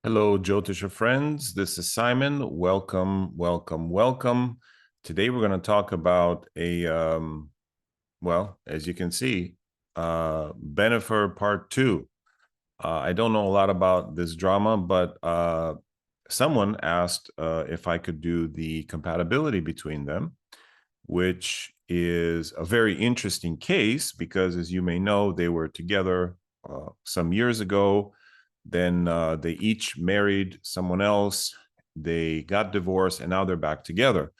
Hello, Jyotisha friends. This is Simon. Welcome, welcome, welcome. Today we're going to talk about well, as you can see, Benefer Part 2. I don't know a lot about this drama, but someone asked if I could do the compatibility between them, which is a very interesting case because, as you may know, they were together some years ago. Then they each married someone else. They got divorced, and now they're back together.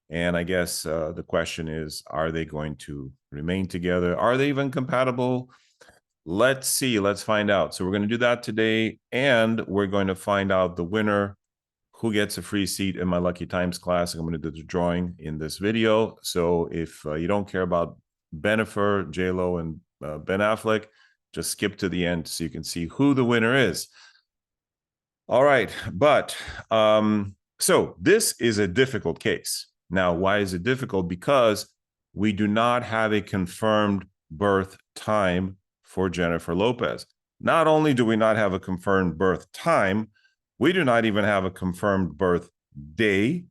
And I guess the question is, are they going to remain together? Are they even compatible? Let's see. Let's find out. So we're going to do that today, and we're going to find out the winner who gets a free seat in my Lucky Times class. I'm going to do the drawing in this video. So if you don't care about Benefer, J-Lo, and Ben Affleck, just skip to the end so you can see who the winner is. All right, but so this is a difficult case. Now, why is it difficult? Because we do not have a confirmed birth time for Jennifer Lopez. Not only do we not have a confirmed birth time, we do not even have a confirmed birth day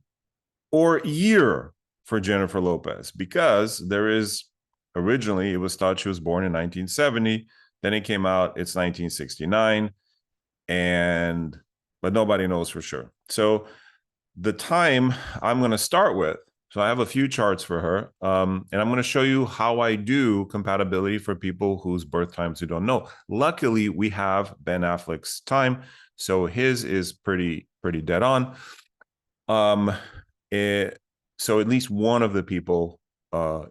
or year for Jennifer Lopez, because there is originally, it was thought she was born in 1970. Then it came out, it's 1969. But nobody knows for sure. So the time I'm going to start with, so I have a few charts for her, and I'm going to show you how I do compatibility for people whose birth times you don't know. Luckily, we have Ben Affleck's time, so his is pretty dead on. So at least one of the people their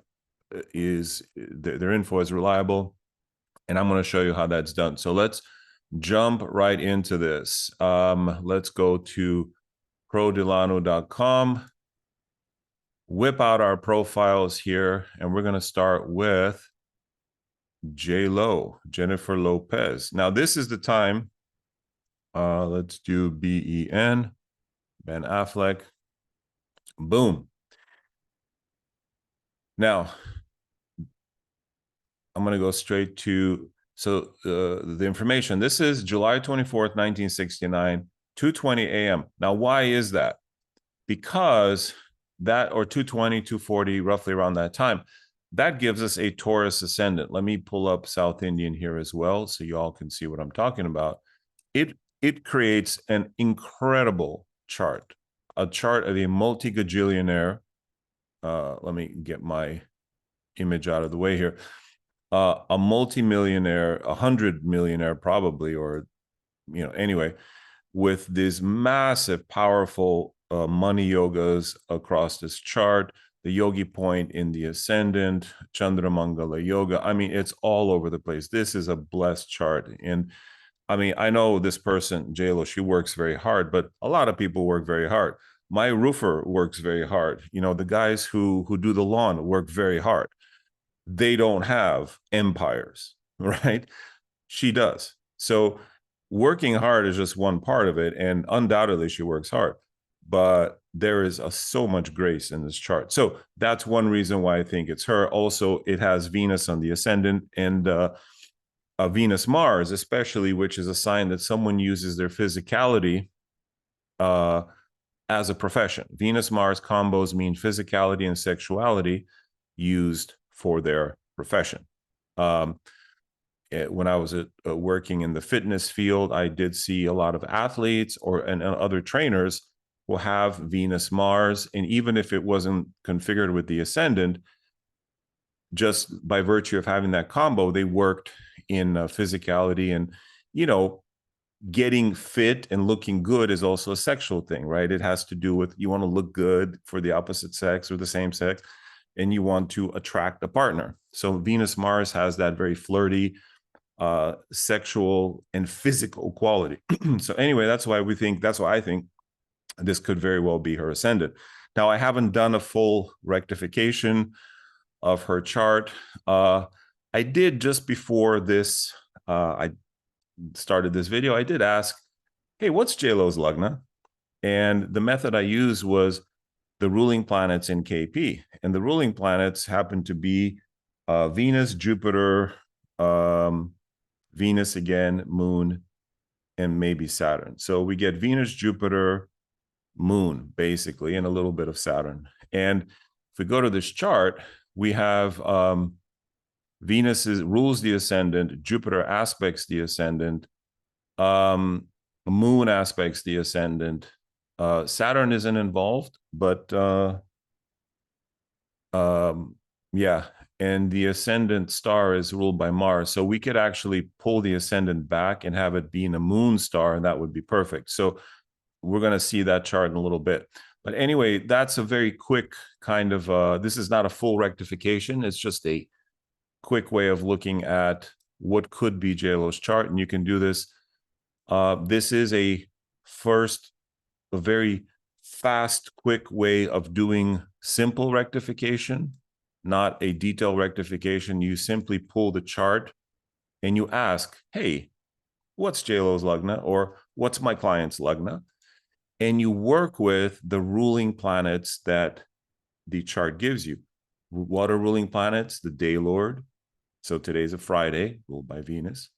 info is reliable, and I'm going to show you how that's done. So let's jump right into this. Let's go to prodilanu.com, whip out our profiles here, and we're going to start with J-Lo, Jennifer Lopez. Now, this is the time. Let's do B-E-N, Ben Affleck. Boom. Now, I'm going to go straight to, so the information. This is July 24th, 1969, 2:20 a.m. Now, why is that? Because that, or 2:20, 2:40, roughly around that time, that gives us a Taurus ascendant. Let me pull up South Indian here as well so you all can see what I'm talking about. It creates an incredible chart, a chart of a multi-gajillionaire. Let me get my image out of the way here. A multi-millionaire, 100-millionaire probably, or, anyway, with these massive, powerful money yogas across this chart, the yogi point in the ascendant, Chandramangala yoga. I mean, it's all over the place. This is a blessed chart. And I mean, I know this person, J-Lo, she works very hard, but a lot of people work very hard. My roofer works very hard. The guys who do the lawn work very hard. They don't have empires, right? She does. So working hard is just one part of it, and undoubtedly she works hard, but there is so much grace in this chart. So that's one reason why I think it's her. Also, it has Venus on the ascendant, and Venus Mars especially, which is a sign that someone uses their physicality as a profession. Venus Mars combos mean physicality and sexuality used for their profession. When I was working in the fitness field, I did see a lot of athletes and other trainers will have Venus Mars, and even if it wasn't configured with the ascendant, just by virtue of having that combo, they worked in physicality. And getting fit and looking good is also a sexual thing, right? It has to do with, you want to look good for the opposite sex or the same sex, and you want to attract a partner. So Venus Mars has that very flirty, sexual and physical quality. So anyway, that's why I think this could very well be her ascendant. Now, I haven't done a full rectification of her chart. I did just before this, I started this video, I did ask, hey, what's J-Lo's Lagna? And the method I used was the ruling planets in KP. And the ruling planets happen to be Venus, Jupiter, Venus again, Moon, and maybe Saturn. So we get Venus, Jupiter, Moon, basically, and a little bit of Saturn. And if we go to this chart, we have Venus rules the ascendant, Jupiter aspects the ascendant, Moon aspects the ascendant. Saturn isn't involved, but yeah, and the ascendant star is ruled by Mars. So we could actually pull the ascendant back and have it being a moon star, and that would be perfect. So we're going to see that chart in a little bit. But anyway, that's a very quick kind of, this is not a full rectification. It's just a quick way of looking at what could be JLo's chart. And you can do this. This is a very fast, quick way of doing simple rectification, not a detailed rectification. You simply pull the chart and you ask, hey, what's JLo's Lagna, or what's my client's Lagna? And you work with the ruling planets that the chart gives you. What are ruling planets? The day lord. So today's a Friday, ruled by Venus.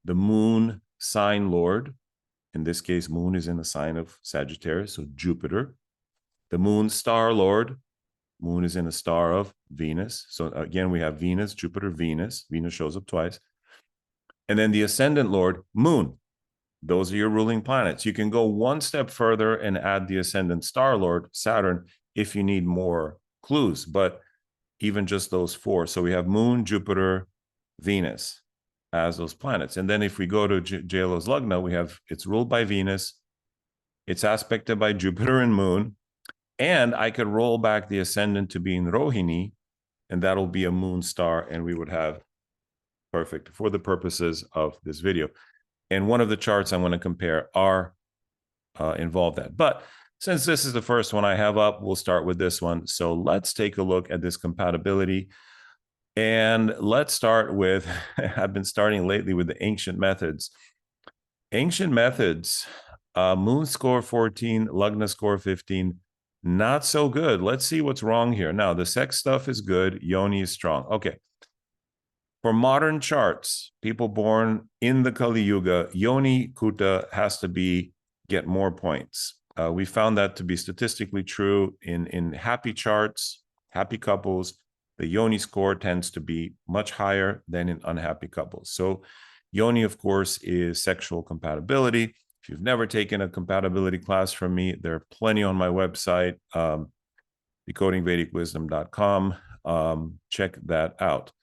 The moon sign lord. In this case, moon is in the sign of Sagittarius, so Jupiter. The moon star lord. Moon is in a star of Venus. So again, we have Venus, Jupiter, Venus. Venus shows up twice. And then the ascendant lord, moon. Those are your ruling planets. You can go one step further and add the ascendant star lord, Saturn, if you need more clues, but even just those four. So we have moon, Jupiter, Venus as those planets. And then if we go to JLo's Lagna, we have, it's ruled by Venus, it's aspected by Jupiter and moon, and I could roll back the ascendant to being Rohini, and that'll be a moon star, and we would have perfect for the purposes of this video. And one of the charts I'm going to compare are involved that. But since this is the first one I have up, we'll start with this one. So let's take a look at this compatibility. And let's start with, I've been starting lately with the ancient methods. Ancient methods, moon score 14, Lagna score 15, not so good. Let's see what's wrong here. Now, the sex stuff is good. Yoni is strong. Okay. For modern charts, people born in the Kali Yuga, Yoni Kuta has to get more points. We found that to be statistically true in happy charts, happy couples. The Yoni score tends to be much higher than in unhappy couples. So Yoni, of course, is sexual compatibility. If you've never taken a compatibility class from me, there are plenty on my website, decodingvedicwisdom.com. Check that out.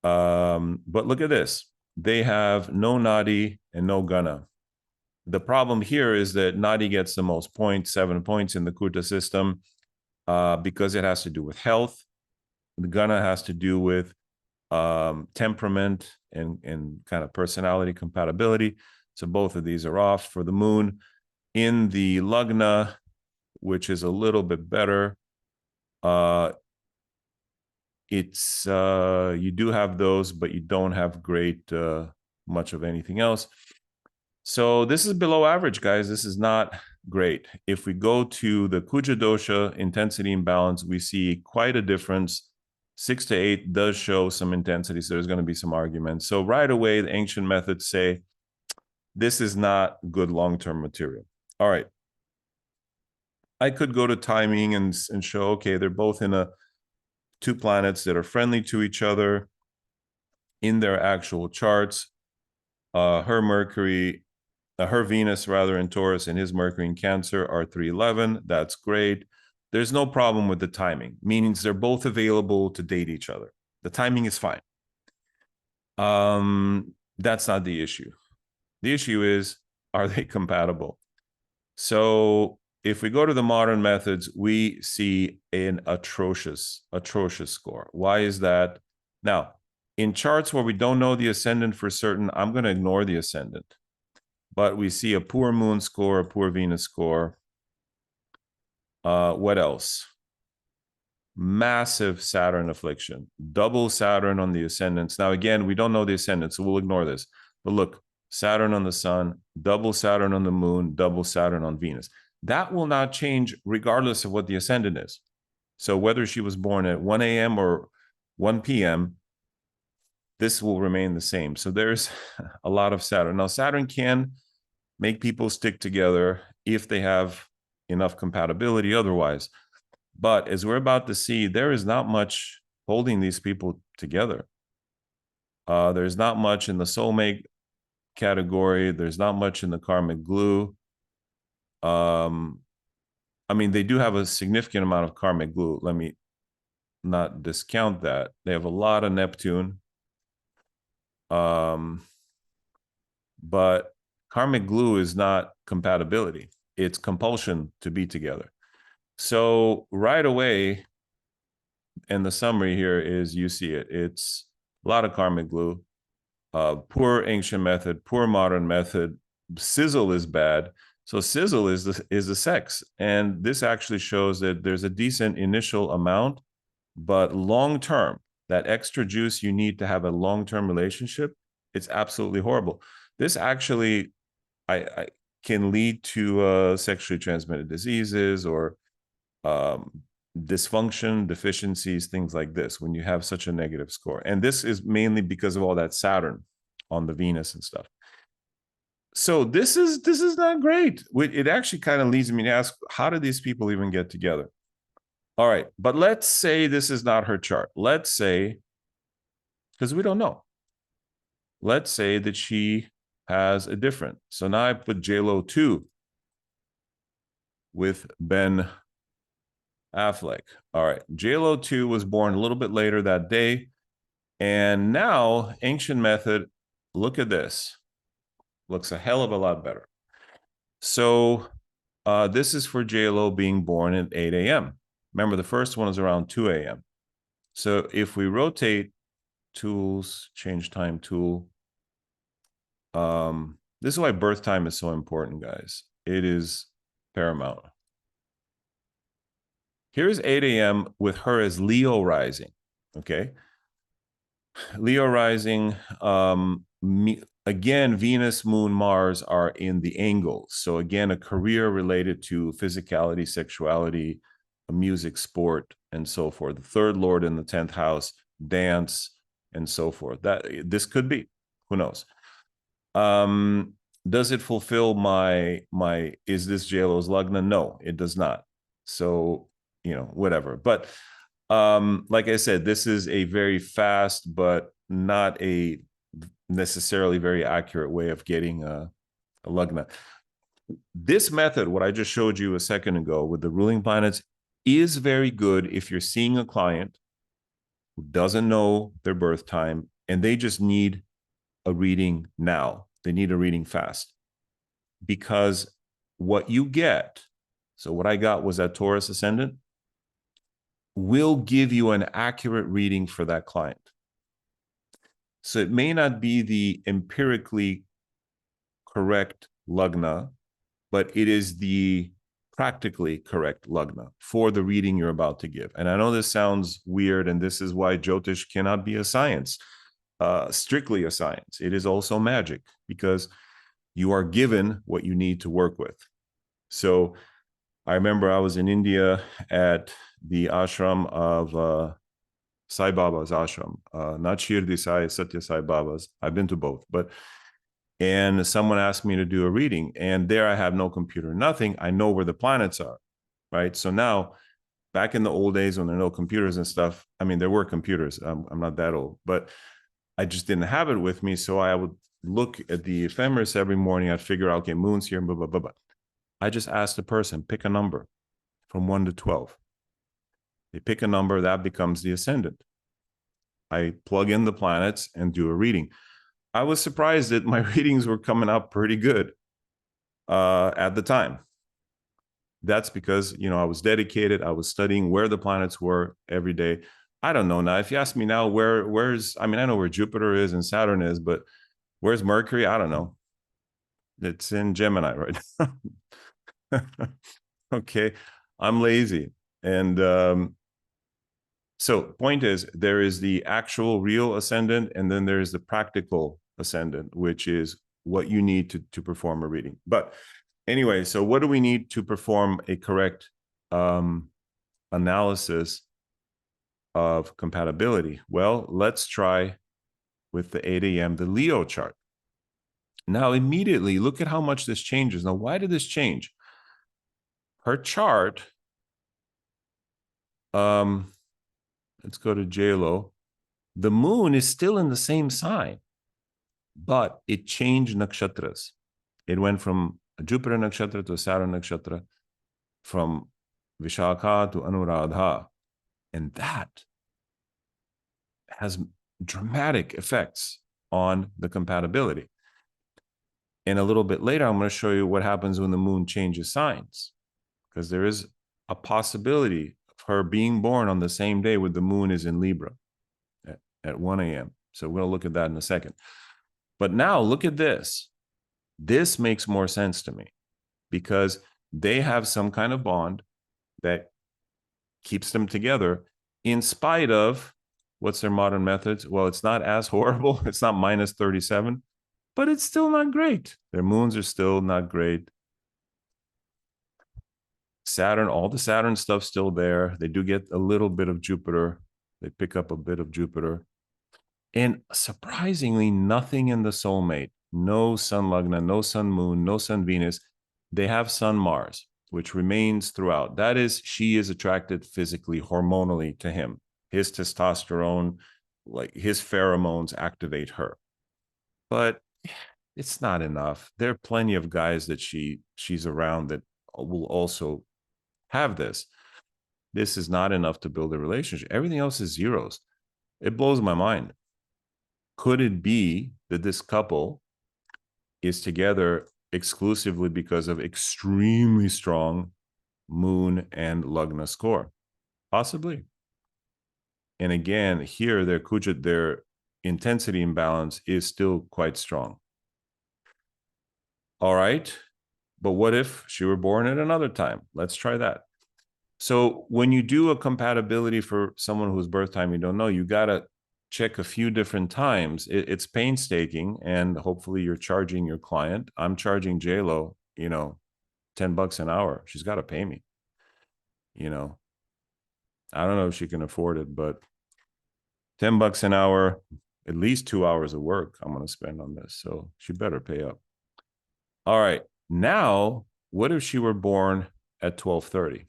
But look at this. They have no Nadi and no Gana. The problem here is that Nadi gets the most points, 7 points in the Kuta system, because it has to do with health. The Gana has to do with temperament and kind of personality compatibility. So both of these are off for the moon. In the Lagna, which is a little bit better, it's you do have those, but you don't have great much of anything else. So this is below average, guys. This is not great. If we go to the Kuja dosha intensity imbalance, we see quite a difference. 6 to 8 does show some intensity, so there's going to be some arguments. So right away, the ancient methods say this is not good long-term material. All right. I could go to timing and show, okay, they're both in two planets that are friendly to each other in their actual charts. Her Venus rather in Taurus and his Mercury in Cancer are 311. That's great. There's no problem with the timing, meaning they're both available to date each other. The timing is fine. That's not the issue. The issue is, are they compatible? So if we go to the modern methods, we see an atrocious score. Why is that? Now, in charts where we don't know the ascendant for certain, I'm going to ignore the ascendant. But we see a poor moon score, a poor Venus score. What else? Massive Saturn affliction. Double Saturn on the ascendants. Now, again, we don't know the ascendant, so we'll ignore this. But look, Saturn on the sun, double Saturn on the moon, double Saturn on Venus. That will not change regardless of what the ascendant is. So whether she was born at 1 a.m. or 1 p.m., this will remain the same. So there's a lot of Saturn. Now, Saturn can make people stick together if they have enough compatibility otherwise. But as we're about to see, there is not much holding these people together. There's not much in the soulmate category. There's not much in the karmic glue. I mean, they do have a significant amount of karmic glue. Let me not discount that. They have a lot of Neptune. But karmic glue is not compatibility. It's compulsion to be together. So right away, and the summary here is you see it. It's a lot of karmic glue, poor ancient method, poor modern method. Sizzle is bad. So sizzle is the sex. And this actually shows that there's a decent initial amount, but long-term, that extra juice you need to have a long-term relationship, it's absolutely horrible. This actually I can lead to sexually transmitted diseases or dysfunction, deficiencies, things like this when you have such a negative score. And this is mainly because of all that Saturn on the Venus and stuff. So this is not great. It actually kind of leads me to ask, how do these people even get together? All right, but let's say this is not her chart. Let's say, because we don't know. Let's say that she has a different. So now I put JLo 2 with Ben Affleck. All right, JLo 2 was born a little bit later that day. And now ancient method, look at this. Looks a hell of a lot better. So this is for JLo being born at 8 a.m. Remember, the first one is around 2 a.m. So if we rotate tools, change time tool, this is why birth time is so important, guys. It is paramount. Here's 8 a.m. with her as Leo rising, okay? Leo rising, again, Venus, Moon, Mars are in the angles. So again, a career related to physicality, sexuality, music, sport, and so forth. The third lord in the 10th house, dance, and so forth. That this could be, who knows? Does it fulfill my is this JLo's Lagna? No, it does not. So, you know, whatever. But like I said, this is a very fast, but not a necessarily very accurate way of getting a Lagna. This method, what I just showed you a second ago with the ruling planets, is very good if you're seeing a client who doesn't know their birth time and they just need a reading now. They need a reading fast. Because what you get, so what I got was that Taurus ascendant, will give you an accurate reading for that client. So it may not be the empirically correct Lagna, but it is the practically correct Lagna for the reading you're about to give. And I know this sounds weird, and this is why Jyotish cannot be a science, strictly a science. It is also magic, because you are given what you need to work with. So I remember I was in India at the ashram of Sai Baba's ashram, not Shirdi Sai, Satya Sai Baba's. I've been to both, and someone asked me to do a reading, and there I have no computer, nothing. I know where the planets are, right? So now, back in the old days when there were no computers and stuff, I mean, there were computers. I'm not that old, but I just didn't have it with me. So I would look at the ephemeris every morning. I'd figure out, okay, moon's here, blah, blah, blah, blah. I just asked the person, pick a number from 1 to 12. They pick a number, that becomes the ascendant. I plug in the planets and do a reading. I was surprised that my readings were coming out pretty good at the time. That's because, you know, I was dedicated. I was studying where the planets were every day. I don't know now. If you ask me now, where's, I mean, I know where Jupiter is and Saturn is, but where's Mercury? I don't know. It's in Gemini right now. Okay. I'm lazy. And so point is, there is the actual real ascendant, and then there's the practical ascendant, which is what you need to perform a reading. But anyway, so what do we need to perform a correct analysis of compatibility? Well, let's try with the 8 a.m., the Leo chart. Now, immediately, look at how much this changes. Now, why did this change? Her chart, let's go to JLo. The moon is still in the same sign, but it changed nakshatras. It went from a Jupiter nakshatra to a Saturn nakshatra, from Vishakha to Anuradha. And that has dramatic effects on the compatibility. And a little bit later, I'm going to show you what happens when the moon changes signs, because there is a possibility of her being born on the same day when the moon is in Libra at 1 a.m. So we're going to look at that in a second. But now look at this. This makes more sense to me because they have some kind of bond that keeps them together in spite of, what's their modern methods? Well, it's not as horrible. It's not minus 37, but it's still not great. Their moons are still not great. Saturn, all the Saturn stuff still there. They do get a little bit of Jupiter. They pick up a bit of Jupiter. And surprisingly, nothing in the soulmate. No Sun Lagna, no Sun Moon, no Sun Venus. They have Sun Mars, which remains throughout. That is, she is attracted physically, hormonally to him. His testosterone, like his pheromones activate her. But it's not enough. There are plenty of guys that she's around that will also have this. This is not enough to build a relationship. Everything else is zeros. It blows my mind. Could it be that this couple is together exclusively because of extremely strong moon and lagna score? Possibly. And again, here their intensity imbalance is still quite strong. All right. But what if she were born at another time? Let's try that. So when you do a compatibility for someone whose birth time you don't know, you got to check a few different times. It's painstaking, and hopefully you're charging your client. I'm charging JLo, $10 an hour. She's got to pay me. I don't know if she can afford it, but $10 an hour, at least 2 hours of work I'm going to spend on this. So she better pay up. All right. Now, what if she were born at 12:30?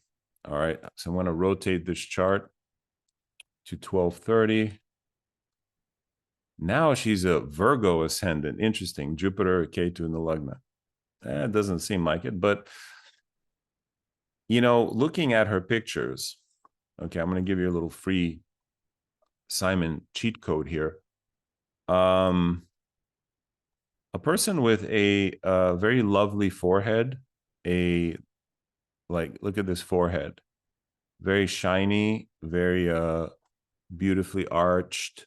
All right. So I'm going to rotate this chart to 12:30. Now she's a Virgo ascendant. Interesting. Jupiter, Ketu in the Lagna. It doesn't seem like it, but looking at her pictures, okay, I'm going to give you a little free Simon cheat code here. A person with a very lovely forehead, look at this forehead, very shiny, very beautifully arched,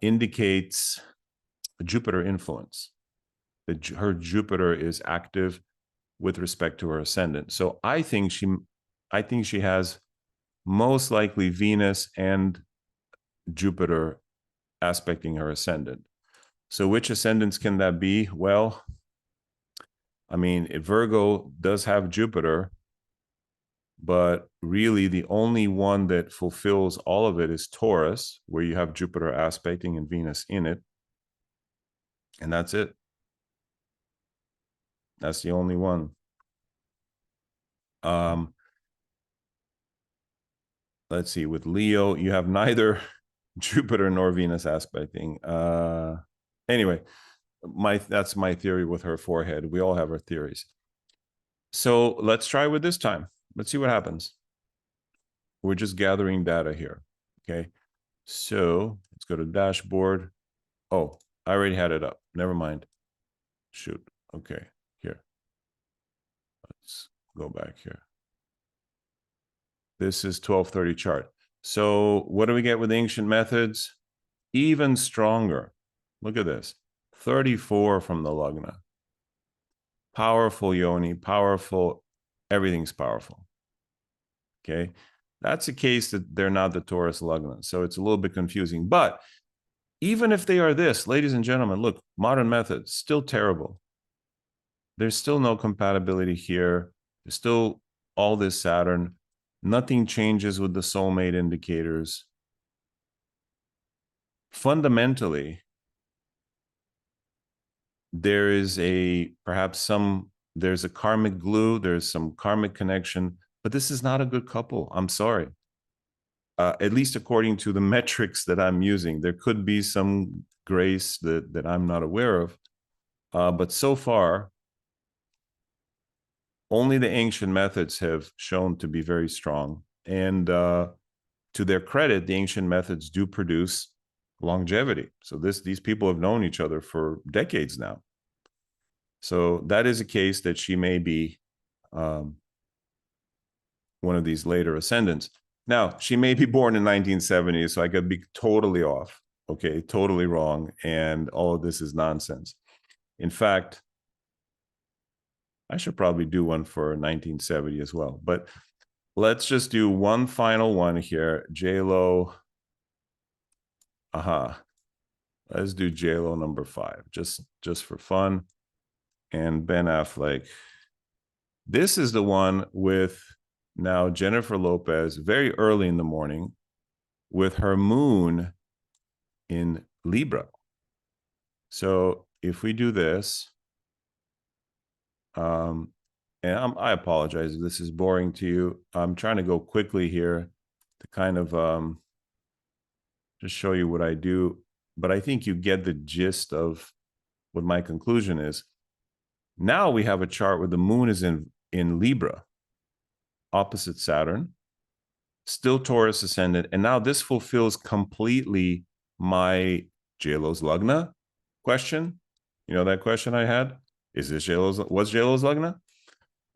indicates Jupiter influence. Her Jupiter is active with respect to her ascendant. So I think she has most likely Venus and Jupiter aspecting her ascendant. So which ascendants can that be? Well, I mean, Virgo does have Jupiter, but really the only one that fulfills all of it is Taurus, where you have Jupiter aspecting and Venus in it. And that's it. That's the only one. Let's see, with Leo, you have neither Jupiter nor Venus aspecting. Anyway, that's my theory with her forehead. We all have our theories. So let's try with this time. Let's see what happens. We're just gathering data here. Okay. So let's go to dashboard. Oh, I already had it up. Never mind. Shoot. Okay. Here. Let's go back here. This is 12:30 chart. So what do we get with ancient methods? Even stronger. Look at this. 34 from the Lagna. Powerful yoni, powerful. Everything's powerful. Okay. That's a case that they're not the Taurus Lagna. So it's a little bit confusing. But even if they are this, ladies and gentlemen, look, modern methods, still terrible. There's still no compatibility here. There's still all this Saturn. Nothing changes with the soulmate indicators. fundamentally, there is there's a karmic glue, there's some karmic connection, but this is not a good couple. I'm sorry. At least according to the metrics that I'm using, there could be some grace that I'm not aware of. But so far, only the ancient methods have shown to be very strong. And to their credit, the ancient methods do produce longevity. So these people have known each other for decades now. So that is a case that she may be one of these later ascendants. Now, she may be born in 1970, so I could be totally off, okay, totally wrong, and all of this is nonsense. In fact, I should probably do one for 1970 as well, but let's just do one final one here. J-Lo, let's do J-Lo number 5, just for fun. And Ben Affleck. This is the one with now Jennifer Lopez, very early in the morning, with her moon in Libra. So if we do this, and I apologize if this is boring to you. I'm trying to go quickly here to kind of just show you what I do, but I think you get the gist of what my conclusion is. Now we have a chart where the moon is in Libra, opposite Saturn, still Taurus ascendant. And now this fulfills completely my JLo's Lagna question. You know that question I had? Is this was JLo's Lagna?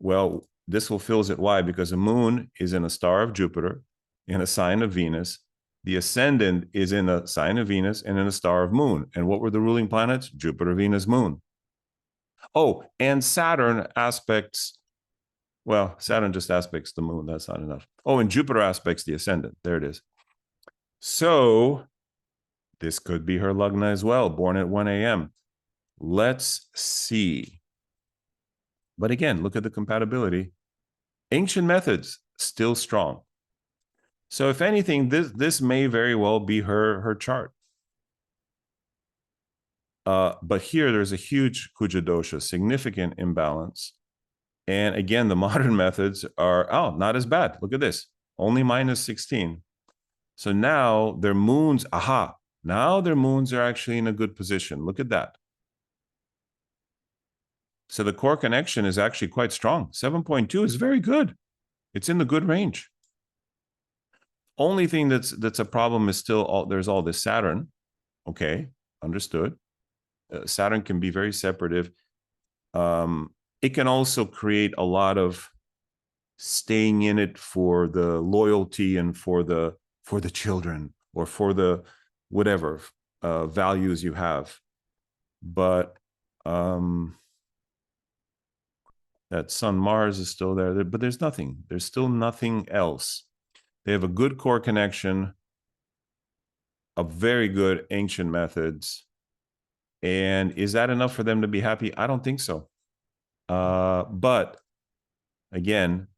Well, this fulfills it. Why? Because the moon is in a star of Jupiter, in a sign of Venus. The ascendant is in a sign of Venus and in a star of Moon. And what were the ruling planets? Jupiter, Venus, Moon. Oh, and Saturn aspects, well, Saturn just aspects the moon. That's not enough. Oh, and Jupiter aspects the ascendant. There it is. So this could be her Lagna as well, born at 1 a.m. Let's see. But again, look at the compatibility. Ancient methods, still strong. So if anything, this may very well be her chart. But here there's a huge Kuja dosha, significant imbalance. And again, the modern methods are, not as bad. Look at this, only minus 16. So now their moons, now their moons are actually in a good position. Look at that. So the core connection is actually quite strong. 7.2 is very good. It's in the good range. Only thing that's a problem is still there's all this Saturn. Okay, understood. Saturn can be very separative. It can also create a lot of staying in it for the loyalty and for the children or for the whatever values you have. But that Sun Mars is still there, but there's nothing. There's still nothing else. They have a good core connection, a very good ancient methods. And is that enough for them to be happy? I don't think so. But again,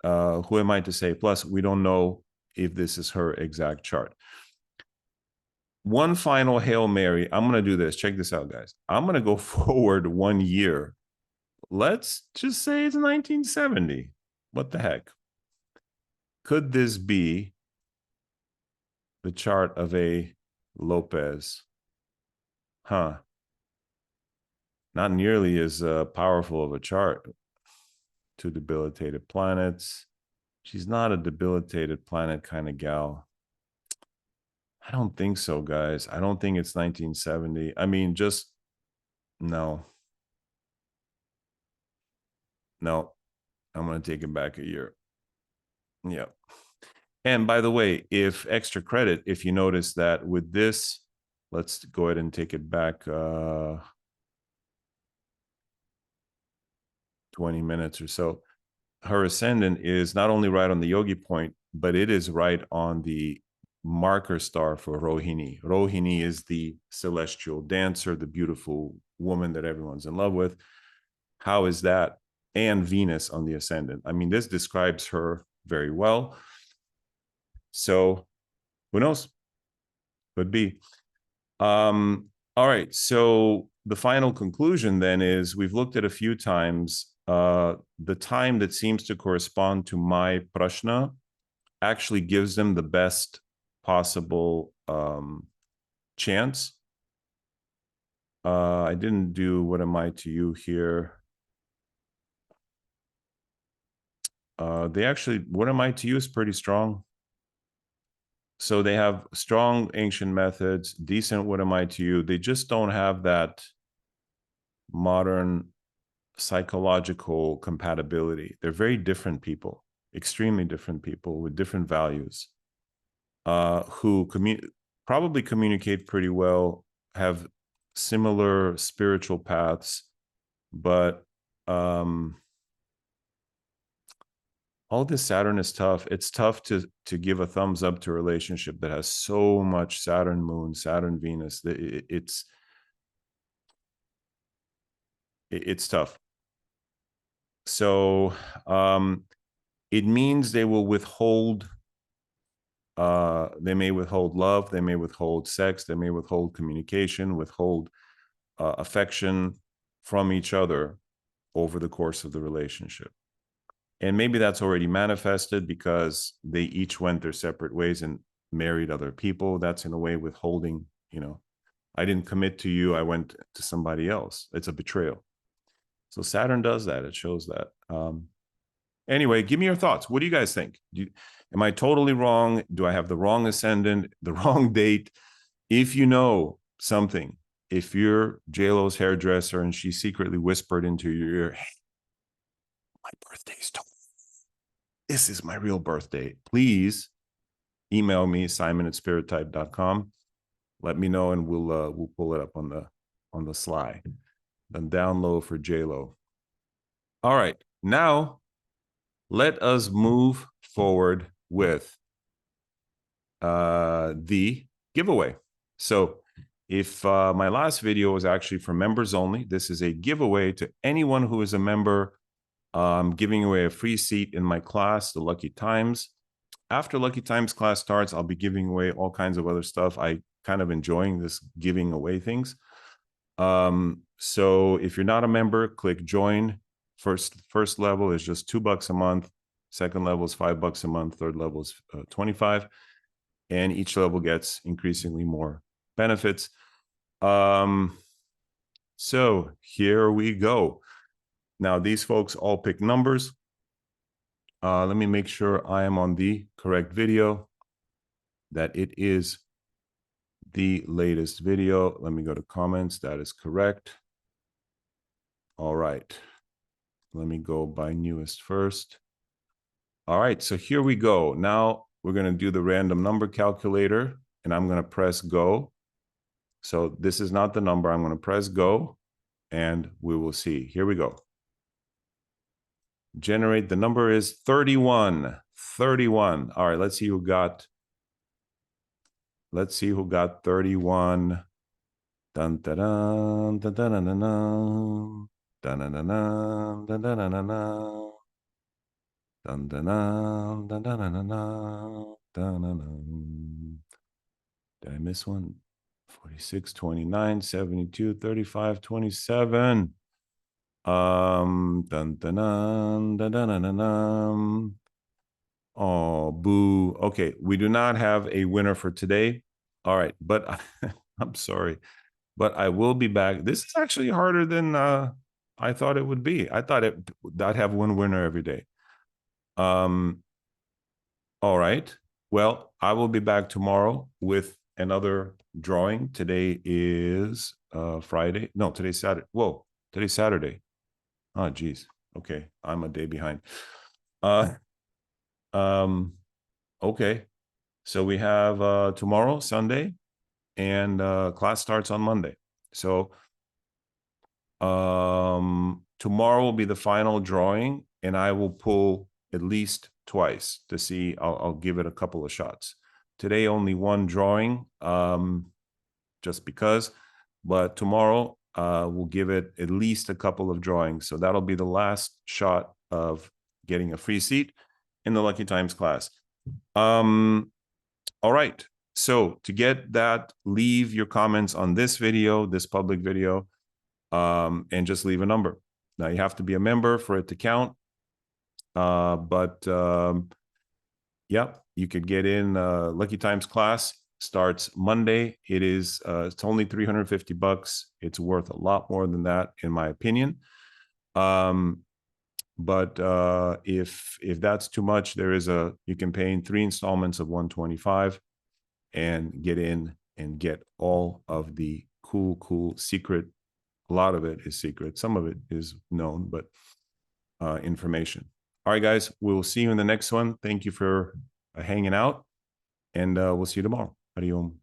who am I to say? Plus, we don't know if this is her exact chart. One final Hail Mary. I'm going to do this. Check this out, guys. I'm going to go forward 1 year. Let's just say it's 1970. What the heck? Could this be the chart of a Lopez? Not nearly as powerful of a chart. 2 debilitated planets. She's not a debilitated planet kind of gal. I don't think so, guys. I don't think it's 1970. I mean, just no. No, I'm going to take it back a year. Yeah. And by the way, if extra credit, if you notice that with this, let's go ahead and take it back 20 minutes or so. Her ascendant is not only right on the yogi point, but it is right on the marker star for Rohini. Rohini is the celestial dancer, the beautiful woman that everyone's in love with. How is that? And Venus on the ascendant. I mean, this describes her very well. So who knows? Could be. All right. So the final conclusion then is we've looked at a few times. The time that seems to correspond to my prashna actually gives them the best possible chance. I didn't do what am I to you here. They actually, what am I to you is pretty strong. So they have strong ancient methods, decent what am I to you. They just don't have that modern psychological compatibility. They're very different people, extremely different people with different values, who probably communicate pretty well, have similar spiritual paths, but all this Saturn is tough. It's tough to give a thumbs up to a relationship that has so much Saturn moon, Saturn Venus. It's tough. So it means they will withhold. They may withhold love. They may withhold sex. They may withhold communication, withhold affection from each other over the course of the relationship. And maybe that's already manifested because they each went their separate ways and married other people. That's in a way withholding, I didn't commit to you. I went to somebody else. It's a betrayal. So Saturn does that. It shows that. Anyway, give me your thoughts. What do you guys think? Am I totally wrong? Do I have the wrong ascendant, the wrong date? If you know something, if you're JLo's hairdresser and she secretly whispered into your ear, hey, my birthday's tomorrow. This is my real birthday. Please email me, simon@spirittype.com. Let me know and we'll pull it up on the sly. Then down low for JLo. All right. Now let us move forward with the giveaway. So if my last video was actually for members only, this is a giveaway to anyone who is a member. I'm giving away a free seat in my class, the Lucky Times. After Lucky Times class starts, I'll be giving away all kinds of other stuff. I kind of enjoying this giving away things. So if you're not a member, click join. First level is just $2 a month. Second level is $5 a month. Third level is 25. And each level gets increasingly more benefits. So here we go. Now, these folks all pick numbers. Let me make sure I am on the correct video, that it is the latest video. Let me go to comments. That is correct. All right. Let me go by newest first. All right. So here we go. Now we're going to do the random number calculator, and I'm going to press go. So this is not the number. I'm going to press go, and we will see. Here we go. Generate, the number is 31. 31. All right, let's see who got 31. Dun dun dun dun dun dun dun dun dun dun dun dun dun dun dun dun dun dun dun. Did I miss one? 46, 29, 72, 35, 27. Dun dun dun dun dun dun dun. Oh, boo. Okay, we do not have a winner for today. All right, but I'm sorry, but I will be back. This is actually harder than I thought it would be. I thought I'd have one winner every day. All right. Well, I will be back tomorrow with another drawing. Today is Friday. No, today's Saturday. Whoa, today's Saturday. Oh, geez. Okay, I'm a day behind. Okay. So we have tomorrow, Sunday, and class starts on Monday. So tomorrow will be the final drawing, and I will pull at least twice to see. I'll give it a couple of shots. Today, only one drawing, just because, but tomorrow we'll give it at least a couple of drawings. So that'll be the last shot of getting a free seat in the Lucky Times class. All right. So to get that, leave your comments on this video, this public video, and just leave a number. Now you have to be a member for it to count. Yeah, you could get in. Lucky Times class starts Monday. It's only $350. It's worth a lot more than that, in my opinion. But if that's too much, you can pay in 3 installments of $125 and get in and get all of the cool secret. A lot of it is secret. Some of it is known, but information. All right, guys, we'll see you in the next one. Thank you for hanging out, and we'll see you tomorrow. Hariom.